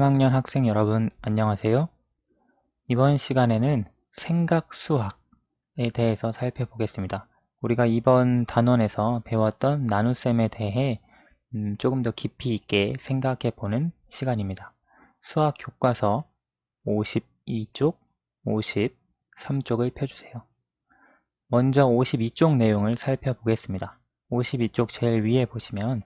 3학년 학생 여러분 안녕하세요. 이번 시간에는 생각수학에 대해서 살펴보겠습니다. 우리가 이번 단원에서 배웠던 나눗셈에 대해 조금 더 깊이 있게 생각해 보는 시간입니다. 수학 교과서 52쪽, 53쪽을 펴주세요. 먼저 52쪽 내용을 살펴보겠습니다. 52쪽 제일 위에 보시면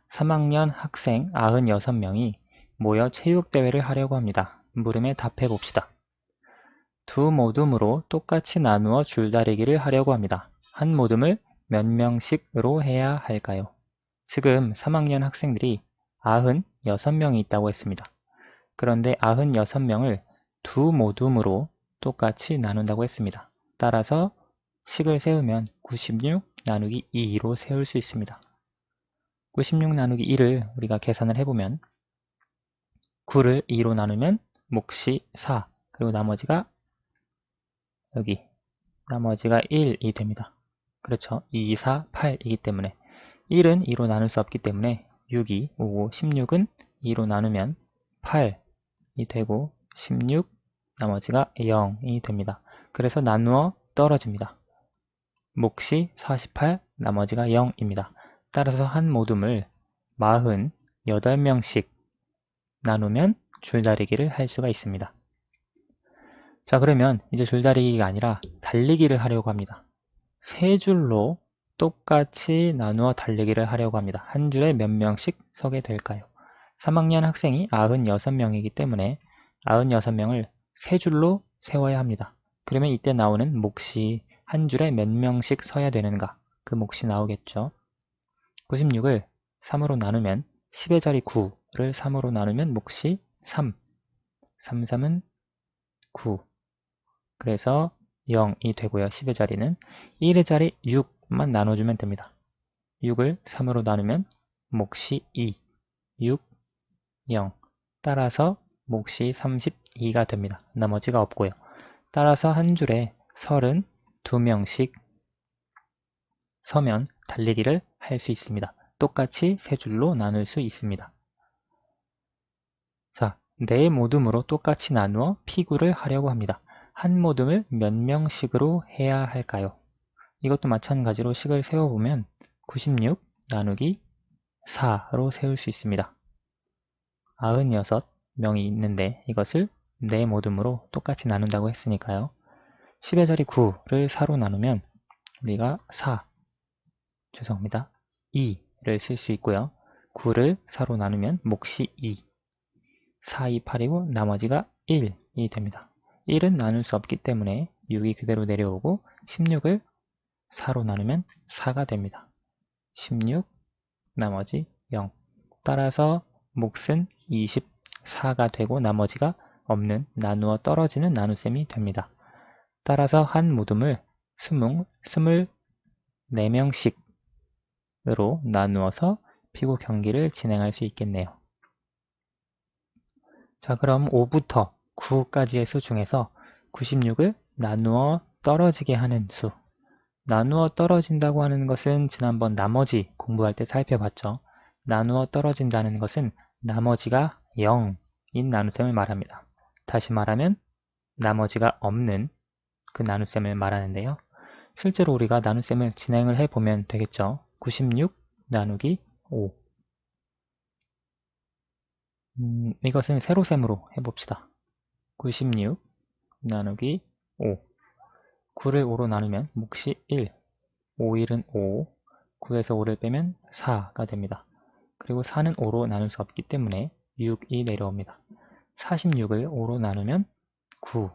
3학년 학생 96명이 모여 체육대회를 하려고 합니다. 물음에 답해 봅시다. 두 모둠으로 똑같이 나누어 줄다리기를 하려고 합니다. 한 모둠을 몇 명씩으로 해야 할까요? 지금 3학년 학생들이 96명이 있다고 했습니다. 그런데 96명을 두 모둠으로 똑같이 나눈다고 했습니다. 따라서 식을 세우면 96 나누기 2로 세울 수 있습니다. 96 나누기 2를 우리가 계산을 해보면 9를 2로 나누면 몫이 4, 그리고 나머지가 여기 나머지가 1이 됩니다. 그렇죠. 2, 4, 8이기 때문에 1은 2로 나눌 수 없기 때문에 6이 오고 16은 2로 나누면 8이 되고 16 나머지가 0이 됩니다. 그래서 나누어 떨어집니다. 몫이 48 나머지가 0입니다. 따라서 한 모둠을 48명씩 나누면 줄다리기를 할 수가 있습니다. 자, 그러면 이제 줄다리기가 아니라 달리기를 하려고 합니다. 세 줄로 똑같이 나누어 달리기를 하려고 합니다. 한 줄에 몇 명씩 서게 될까요? 3학년 학생이 96명이기 때문에 96명을 세 줄로 세워야 합니다. 그러면 이때 나오는 몫이 한 줄에 몇 명씩 서야 되는가? 그 몫이 나오겠죠. 96을 3으로 나누면 10의 자리 9를 3으로 나누면 몫이 3. 3, 3은 9. 그래서 0이 되고요. 10의 자리는 1의 자리 6만 나눠주면 됩니다. 6을 3으로 나누면 몫이 2. 6, 0. 따라서 몫이 32가 됩니다. 나머지가 없고요. 따라서 한 줄에 32명씩 서면 달리기를 할 수 있습니다. 똑같이 세 줄로 나눌 수 있습니다. 자, 네 모둠으로 똑같이 나누어 피구를 하려고 합니다. 한 모둠을 몇 명씩으로 해야 할까요? 이것도 마찬가지로 식을 세워보면 96 나누기 4로 세울 수 있습니다. 96명이 있는데 이것을 네 모둠으로 똑같이 나눈다고 했으니까요. 10의 자리 9를 4로 나누면 우리가 2를 쓸 수 있고요. 9를 4로 나누면 몫이 2. 4, 2, 8이고 나머지가 1이 됩니다. 1은 나눌 수 없기 때문에 6이 그대로 내려오고 16을 4로 나누면 4가 됩니다. 16, 나머지 0. 따라서 몫은 24가 되고 나머지가 없는 나누어 떨어지는 나눗셈이 됩니다. 따라서 한 모둠을 24명씩으로 나누어서 피구 경기를 진행할 수 있겠네요. 자, 그럼 5부터 9까지의 수 중에서 96을 나누어 떨어지게 하는 수. 나누어 떨어진다고 하는 것은 지난번 나머지 공부할 때 살펴봤죠. 나누어 떨어진다는 것은 나머지가 0인 나눗셈을 말합니다. 다시 말하면 나머지가 없는 그 나눗셈을 말하는데요. 실제로 우리가 나눗셈을 진행을 해보면 되겠죠. 96 나누기 5. 이것은 세로셈으로 해봅시다. 96 나누기 5. 9를 5로 나누면 몫이 1. 5, 1은 5. 9에서 5를 빼면 4가 됩니다. 그리고 4는 5로 나눌 수 없기 때문에 6이 내려옵니다. 46을 5로 나누면 9.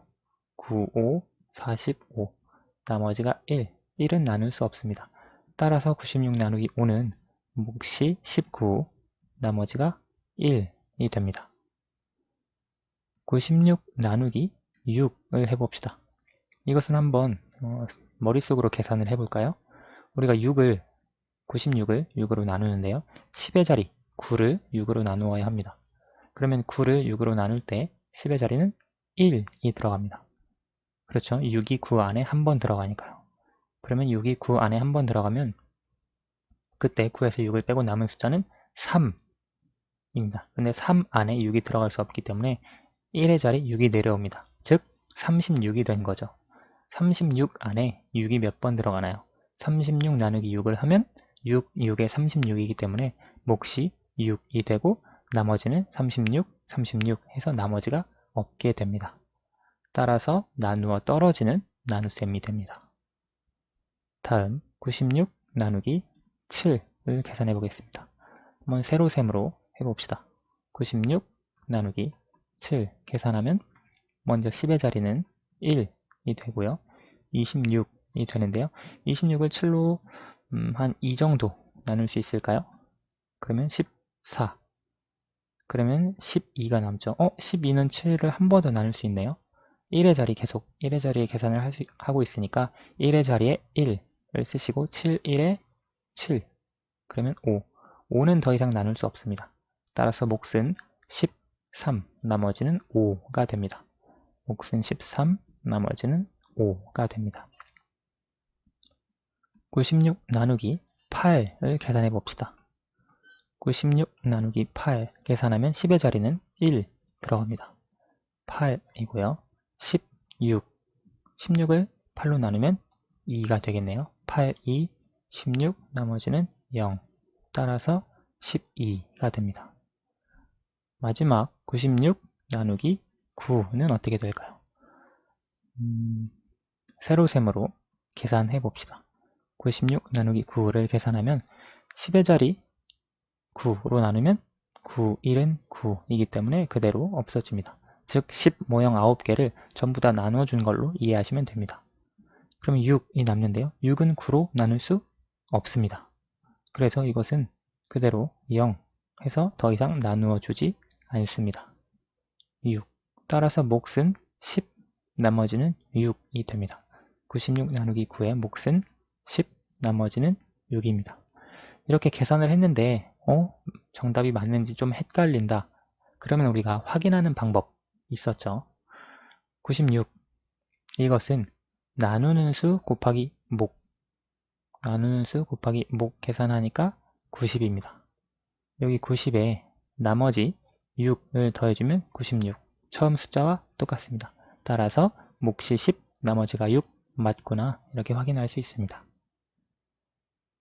9, 5, 45. 나머지가 1. 1은 나눌 수 없습니다. 따라서 96 나누기 5는 몫이 19. 나머지가 1이 됩니다. 96 나누기 6을 해봅시다. 이것은 한번 머릿속으로 계산을 해볼까요? 우리가 96을 6으로 나누는데요. 10의 자리 9를 6으로 나누어야 합니다. 그러면 9를 6으로 나눌 때 10의 자리는 1이 들어갑니다. 그렇죠? 6이 9 안에 한 번 들어가니까요. 그러면 6이 9 안에 한 번 들어가면 그때 9에서 6을 빼고 남은 숫자는 3 6입니다. 근데 3 안에 6이 들어갈 수 없기 때문에 1의 자리 6이 내려옵니다. 즉 36이 된 거죠. 36 안에 6이 몇 번 들어가나요? 36 나누기 6을 하면 6, 6에 36이기 때문에 몫이 6이 되고 나머지는 36, 36 해서 나머지가 없게 됩니다. 따라서 나누어 떨어지는 나눗셈이 됩니다. 다음 96 나누기 7을 계산해 보겠습니다. 한번 세로셈으로 해봅시다. 96 나누기 7 계산하면 먼저 10의 자리는 1이 되고요. 26이 되는데요. 26을 7로 한 2 정도 나눌 수 있을까요? 그러면 14. 그러면 12가 남죠. 12는 7을 한 번 더 나눌 수 있네요. 1의 자리 계속 1의 자리에 계산을 하고 있으니까 1의 자리에 1을 쓰시고 7, 1에 7 그러면 5. 5는 더 이상 나눌 수 없습니다. 따라서 몫은 13, 나머지는 5가 됩니다. 몫은 13, 나머지는 5가 됩니다. 96 나누기 8을 계산해 봅시다. 96 나누기 8 계산하면 10의 자리는 1 들어갑니다. 8이고요. 16, 16을 8로 나누면 2가 되겠네요. 8, 2, 16, 나머지는 0. 따라서 12가 됩니다. 마지막 96 나누기 9는 어떻게 될까요? 세로셈으로 계산해 봅시다. 96 나누기 9를 계산하면 10의 자리 9로 나누면 9, 1은 9이기 때문에 그대로 없어집니다. 즉 10 모형 9개를 전부 다 나눠준 걸로 이해하시면 됩니다. 그러면 6이 남는데요. 6은 9로 나눌 수 없습니다. 그래서 이것은 그대로 0 해서 더 이상 나누어 주지 않습니다. 6. 따라서 몫은 10, 나머지는 6이 됩니다. 96 나누기 9의 몫은 10, 나머지는 6입니다. 이렇게 계산을 했는데 정답이 맞는지 좀 헷갈린다. 그러면 우리가 확인하는 방법 있었죠. 96 이것은 나누는 수 곱하기 목 나누는 수 곱하기 목 계산하니까 90입니다. 여기 90에 나머지 6을 더해주면 96 처음 숫자와 똑같습니다. 따라서 몫이 10, 나머지가 6 맞구나 이렇게 확인할 수 있습니다.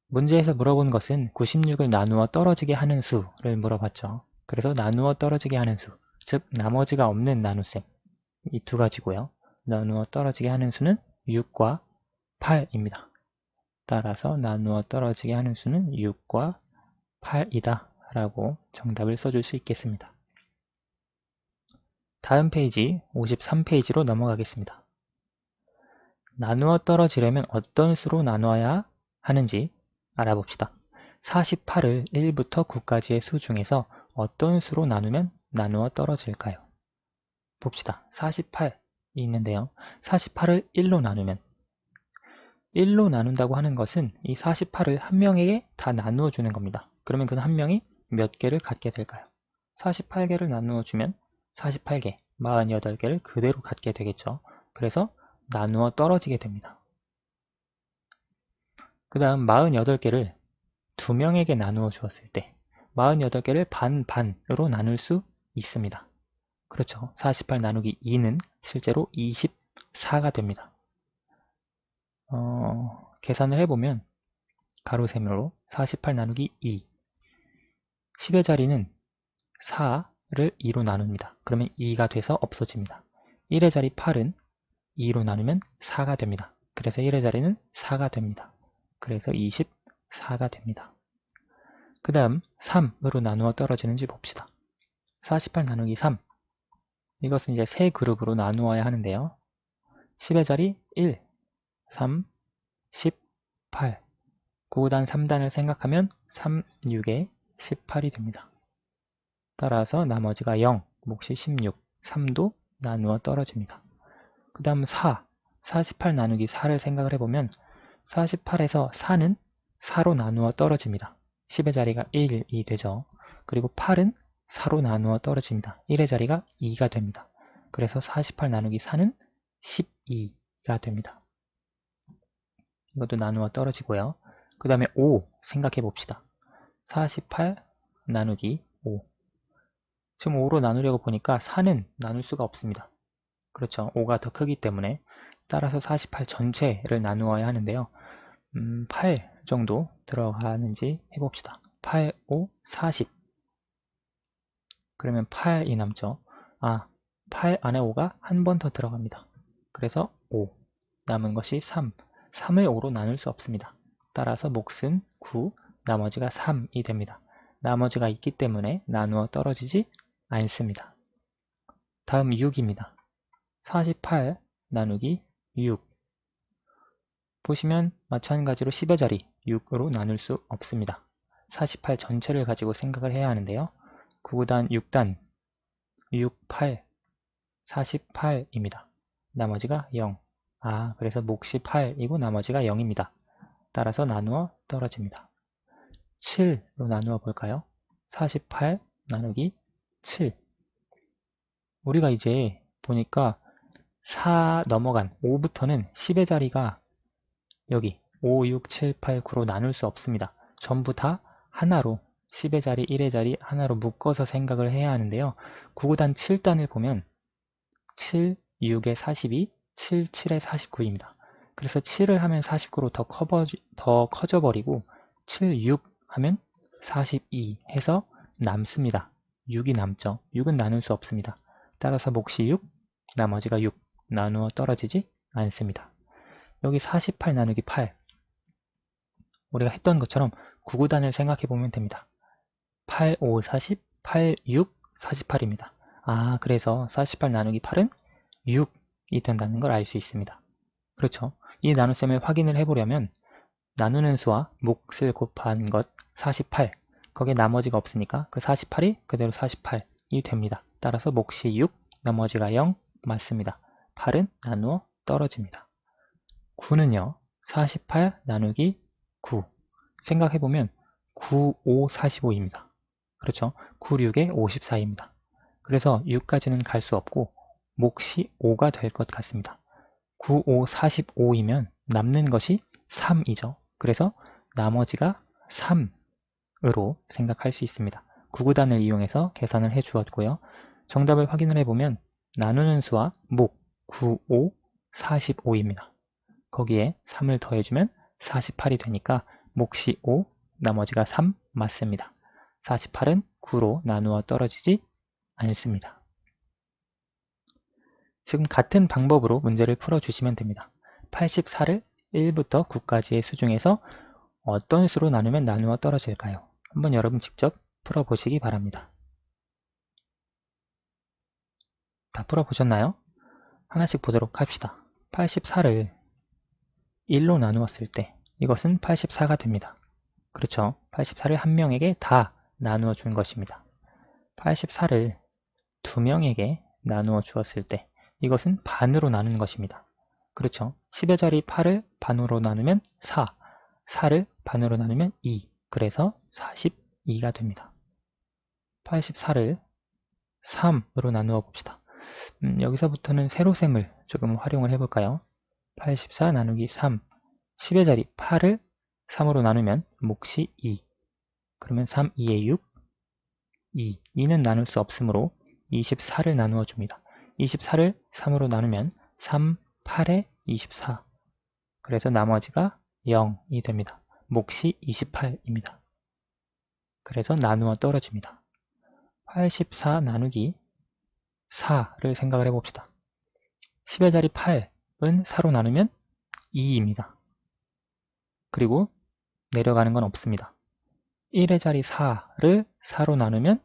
문제에서 물어본 것은 96을 나누어 떨어지게 하는 수를 물어봤죠. 그래서 나누어 떨어지게 하는 수, 즉 나머지가 없는 나눗셈 이 두 가지고요. 나누어 떨어지게 하는 수는 6과 8입니다. 따라서 나누어 떨어지게 하는 수는 6과 8이다 라고 정답을 써줄 수 있겠습니다. 다음 페이지 53페이지로 넘어가겠습니다. 나누어 떨어지려면 어떤 수로 나누어야 하는지 알아봅시다. 48을 1부터 9까지의 수 중에서 어떤 수로 나누면 나누어 떨어질까요? 봅시다. 48이 있는데요. 48을 1로 나누면 1로 나눈다고 하는 것은 이 48을 한 명에게 다 나누어 주는 겁니다. 그러면 그 한 명이 몇 개를 갖게 될까요? 48개를 나누어 주면 48개, 48개를 그대로 갖게 되겠죠. 그래서 나누어 떨어지게 됩니다. 그 다음 48개를 2명에게 나누어 주었을 때 48개를 반으로 나눌 수 있습니다. 그렇죠. 48 나누기 2는 실제로 24가 됩니다. 계산을 해보면 가로세모로 48 나누기 2 10의 자리는 4를 2로 나눕니다. 그러면 2가 돼서 없어집니다. 1의 자리 8은 2로 나누면 4가 됩니다. 그래서 1의 자리는 4가 됩니다. 그래서 24가 됩니다. 그 다음 3으로 나누어 떨어지는지 봅시다. 48 나누기 3 이것은 이제 세 그룹으로 나누어야 하는데요. 10의 자리 1, 3, 10, 8 9단 3단을 생각하면 3, 6에 18이 됩니다. 따라서 나머지가 0, 몫이 16, 3도 나누어 떨어집니다. 그 다음 4, 48 나누기 4를 생각을 해보면 48에서 4는 4로 나누어 떨어집니다. 10의 자리가 1이 되죠. 그리고 8은 4로 나누어 떨어집니다. 1의 자리가 2가 됩니다. 그래서 48 나누기 4는 12가 됩니다. 이것도 나누어 떨어지고요. 그 다음에 5 생각해 봅시다. 48 나누기 5 지금 5로 나누려고 보니까 4는 나눌 수가 없습니다. 그렇죠. 5가 더 크기 때문에 따라서 48 전체를 나누어야 하는데요. 8 정도 들어가는지 해봅시다. 8, 5, 40. 그러면 8이 남죠. 8 안에 5가 한 번 더 들어갑니다. 그래서 5. 남은 것이 3. 3을 5로 나눌 수 없습니다. 따라서 몫은 9, 나머지가 3이 됩니다. 나머지가 있기 때문에 나누어 떨어지지 않습니다. 다음 6입니다. 48 나누기 6. 보시면 마찬가지로 10의 자리 6으로 나눌 수 없습니다. 48 전체를 가지고 생각을 해야 하는데요. 9단, 6단, 6, 8, 48입니다. 나머지가 0. 그래서 몫이 8이고 나머지가 0입니다. 따라서 나누어 떨어집니다. 7로 나누어 볼까요? 48 나누기 7. 우리가 이제 보니까 4 넘어간 5부터는 10의 자리가 여기 5, 6, 7, 8, 9로 나눌 수 없습니다. 전부 다 하나로 10의 자리, 1의 자리 하나로 묶어서 생각을 해야 하는데요. 9단 7단을 보면 7, 6에 42, 7, 7에 49입니다. 그래서 7을 하면 49로 더 커져버리고 7, 6 하면 42 해서 남습니다. 6이 남죠. 6은 나눌 수 없습니다. 따라서 몫이 6, 나머지가 6, 나누어 떨어지지 않습니다. 여기 48 나누기 8. 우리가 했던 것처럼 9구단을 생각해 보면 됩니다. 8, 5, 40, 8, 6, 48입니다. 그래서 48 나누기 8은 6이 된다는 걸 알 수 있습니다. 그렇죠. 이 나눗셈을 확인을 해보려면 나누는 수와 몫을 곱한 것 48, 거기에 나머지가 없으니까 그 48이 그대로 48이 됩니다. 따라서 몫이 6, 나머지가 0 맞습니다. 8은 나누어 떨어집니다. 9는요. 48 나누기 9. 생각해보면 9, 5, 45입니다. 그렇죠? 9, 6에 54입니다. 그래서 6까지는 갈 수 없고 몫이 5가 될 것 같습니다. 9, 5, 45이면 남는 것이 3이죠. 그래서 나머지가 3으로 생각할 수 있습니다. 9구단을 이용해서 계산을 해 주었고요. 정답을 확인을 해보면 나누는 수와 목 9, 5, 45입니다. 거기에 3을 더해주면 48이 되니까 몫이 5, 나머지가 3 맞습니다. 48은 9로 나누어 떨어지지 않습니다. 지금 같은 방법으로 문제를 풀어주시면 됩니다. 84를 1부터 9까지의 수 중에서 어떤 수로 나누면 나누어 떨어질까요? 한번 여러분 직접 풀어보시기 바랍니다. 다 풀어보셨나요? 하나씩 보도록 합시다. 84를 1로 나누었을 때 이것은 84가 됩니다. 그렇죠? 84를 한 명에게 다 나누어 준 것입니다. 84를 두 명에게 나누어 주었을 때 이것은 반으로 나눈 것입니다. 그렇죠? 10의 자리 8을 반으로 나누면 4, 4를 반으로 나누면 2, 그래서 42가 됩니다. 84를 3으로 나누어 봅시다. 여기서부터는 세로셈을 조금 활용을 해볼까요? 84 나누기 3, 10의 자리 8을 3으로 나누면 몫이 2, 그러면 3, 2에 6, 2, 2는 나눌 수 없으므로 24를 나누어 줍니다. 24를 3으로 나누면 3, 8에 24, 그래서 나머지가 0이 됩니다. 몫이 28입니다. 그래서 나누어 떨어집니다. 84 나누기 4를 생각을 해봅시다. 10의 자리 8은 4로 나누면 2입니다. 그리고 내려가는 건 없습니다. 1의 자리 4를 4로 나누면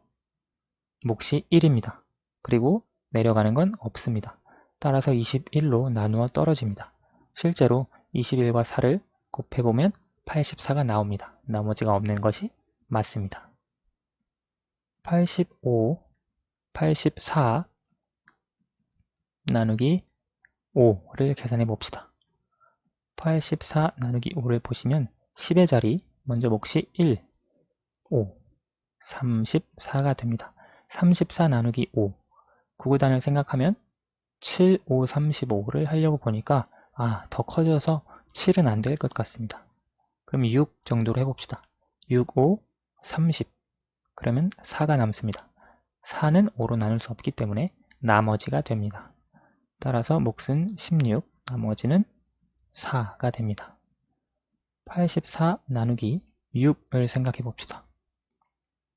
몫이 1입니다. 그리고 내려가는 건 없습니다. 따라서 21로 나누어 떨어집니다. 실제로 21과 4를 곱해보면 84가 나옵니다. 나머지가 없는 것이 맞습니다. 85, 84 나누기 5를 계산해 봅시다. 84 나누기 5를 보시면 10의 자리 먼저 몫이 1, 5, 34가 됩니다. 34 나누기 5, 9구단을 생각하면 7, 5, 35를 하려고 보니까 더 커져서 7은 안 될 것 같습니다. 그럼 6 정도로 해봅시다. 6, 5, 30. 그러면 4가 남습니다. 4는 5로 나눌 수 없기 때문에 나머지가 됩니다. 따라서 몫은 16, 나머지는 4가 됩니다. 84 나누기 6을 생각해 봅시다.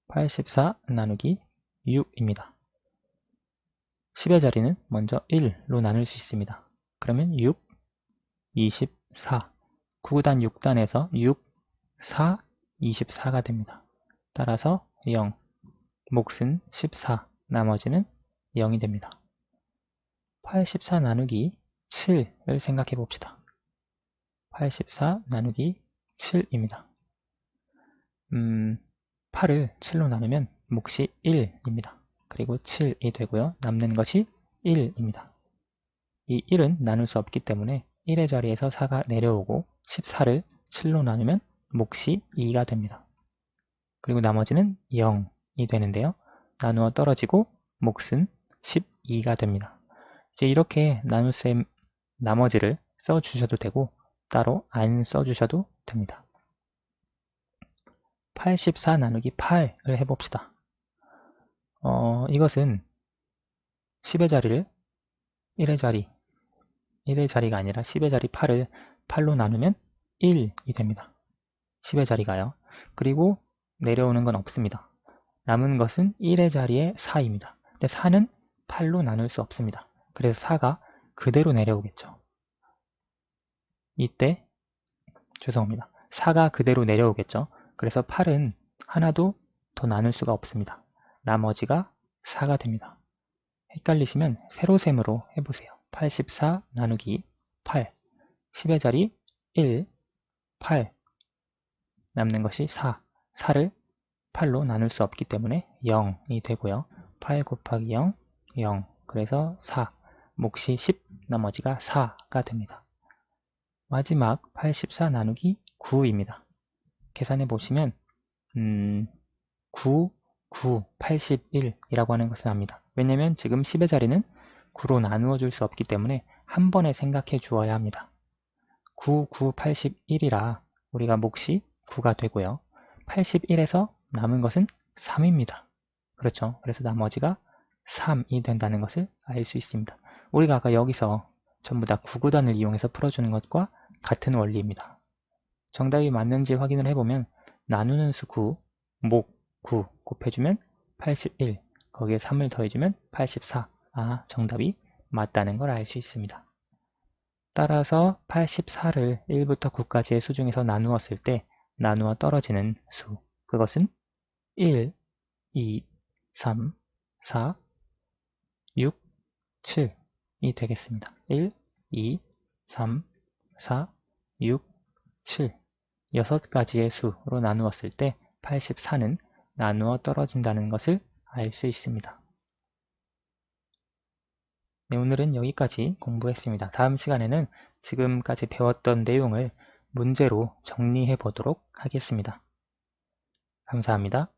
84 나누기 6입니다. 10의 자리는 먼저 1로 나눌 수 있습니다. 그러면 6, 24, 9단 6단에서 6, 4, 24가 됩니다. 따라서 0, 몫은 14, 나머지는 0이 됩니다. 84 나누기 7을 생각해 봅시다. 84 나누기 7입니다. 8을 7로 나누면 몫이 1입니다. 그리고 7이 되고요. 남는 것이 1입니다. 이 1은 나눌 수 없기 때문에 1의 자리에서 4가 내려오고 14를 7로 나누면 몫이 2가 됩니다. 그리고 나머지는 0이 되는데요. 나누어 떨어지고 몫은 12가 됩니다. 이제 이렇게 나눗셈 나머지를 써주셔도 되고 따로 안 써주셔도 됩니다. 84 나누기 8을 해봅시다. 이것은 10의 자리를 1의 자리가 아니라 10의 자리 8을 8로 나누면 1이 됩니다. 10의 자리가요. 그리고 내려오는 건 없습니다. 남은 것은 1의 자리에 4입니다. 근데 4는 8로 나눌 수 없습니다. 그래서 4가 그대로 내려오겠죠. 이때 죄송합니다. 4가 그대로 내려오겠죠. 그래서 8은 하나도 더 나눌 수가 없습니다. 나머지가 4가 됩니다. 헷갈리시면 세로셈으로 해보세요. 84 나누기 8, 10의 자리 1, 8, 남는 것이 4, 4를 8로 나눌 수 없기 때문에 0이 되고요. 8 곱하기 0, 0, 그래서 4, 몫이 10, 나머지가 4가 됩니다. 마지막 84 나누기 9입니다. 계산해 보시면 9, 9, 81이라고 하는 것을 압니다. 왜냐면 지금 10의 자리는 9로 나누어 줄 수 없기 때문에 한 번에 생각해 주어야 합니다. 9, 9, 81이라 우리가 몫이 9가 되고요. 81에서 남은 것은 3입니다. 그렇죠. 그래서 나머지가 3이 된다는 것을 알 수 있습니다. 우리가 아까 여기서 전부 다 구구단을 이용해서 풀어주는 것과 같은 원리입니다. 정답이 맞는지 확인을 해보면 나누는 수 9, 목 9 곱해주면 81, 거기에 3을 더해주면 84. 아, 정답이 맞다는 걸 알 수 있습니다. 따라서 84를 1부터 9까지의 수 중에서 나누었을 때 나누어 떨어지는 수, 그것은 1, 2, 3, 4, 6, 7이 되겠습니다. 1, 2, 3, 4, 6, 7 6가지의 수로 나누었을 때 84는 나누어 떨어진다는 것을 알 수 있습니다. 네, 오늘은 여기까지 공부했습니다. 다음 시간에는 지금까지 배웠던 내용을 문제로 정리해 보도록 하겠습니다. 감사합니다.